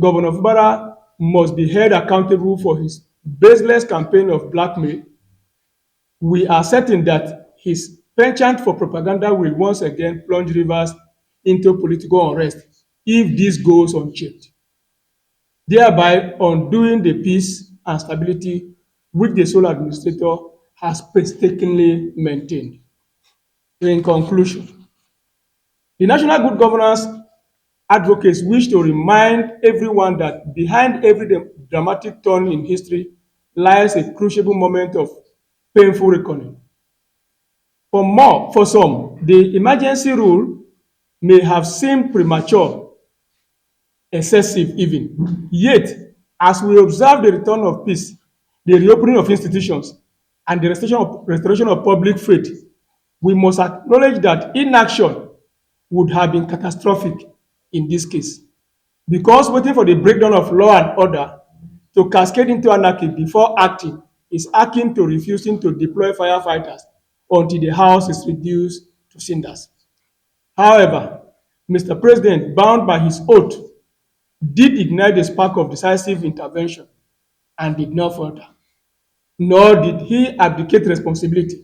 Governor Fubara must be held accountable for his baseless campaign of blackmail. We are certain that his penchant for propaganda will once again plunge Rivers into political unrest if this goes unchecked, thereby undoing the peace and stability which the sole administrator has painstakingly maintained. In conclusion, the National Good Governance advocates wish to remind everyone that behind every dramatic turn in history lies a crucible moment of painful reckoning. For some, the emergency rule may have seemed premature, excessive even. Yet, as we observe the return of peace, the reopening of institutions, and the restoration of public faith, we must acknowledge that inaction would have been catastrophic in this case. Because waiting for the breakdown of law and order to cascade into anarchy before acting is akin to refusing to deploy firefighters until the house is reduced to cinders. However, Mr. President, bound by his oath, did ignite the spark of decisive intervention and did not falter, nor did he abdicate responsibility.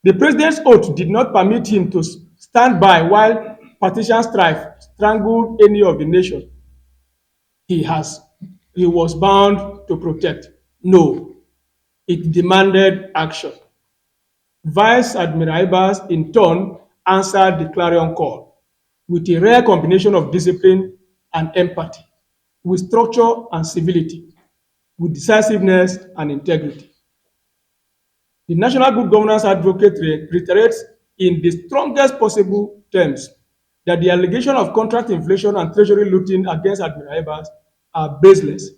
The president's oath did not permit him to stand by while partisan strife strangled any of the nation he has he was bound to protect. No, it demanded action. Vice Admiral Ibas, in turn, answered the clarion call with a rare combination of discipline and empathy, with structure and civility, with decisiveness and integrity. The National Good Governance Advocate reiterates in the strongest possible terms that the allegation of contract inflation and treasury looting against Admiral Ibas are baseless,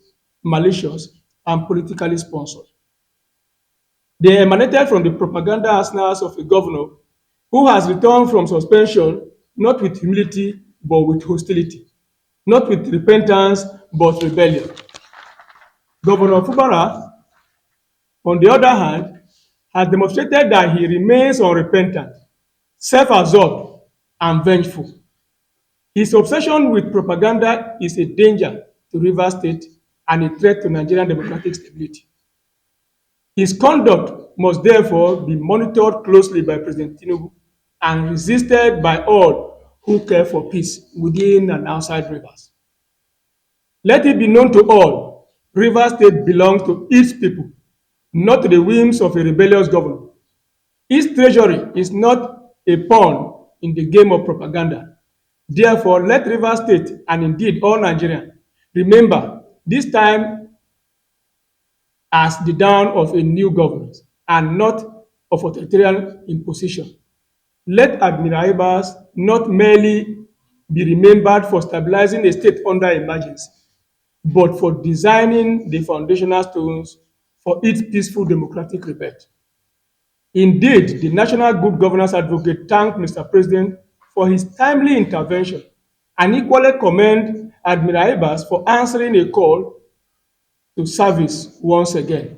malicious, and politically sponsored. They emanated from the propaganda arsenals of a governor who has returned from suspension not with humility but with hostility, not with repentance but rebellion. Governor Fubara, on the other hand, has demonstrated that he remains unrepentant, self absorbed, and vengeful. His obsession with propaganda is a danger to Rivers State and a threat to Nigerian democratic stability. His conduct must therefore be monitored closely by President Tinubu and resisted by all who care for peace within and outside Rivers. Let it be known to all, Rivers State belongs to its people, not to the whims of a rebellious governor. Its treasury is not a pawn in the game of propaganda. Therefore, let Rivers State and indeed all Nigerians remember this time as the dawn of a new governance and not of authoritarian imposition. Let Admiral Ibas not merely be remembered for stabilizing a state under emergency, but for designing the foundational stones for its peaceful democratic rebirth. Indeed, the National Good Governance Advocate thanked Mr. President for his timely intervention and equally commend Admiral Ibas for answering a call to service once again.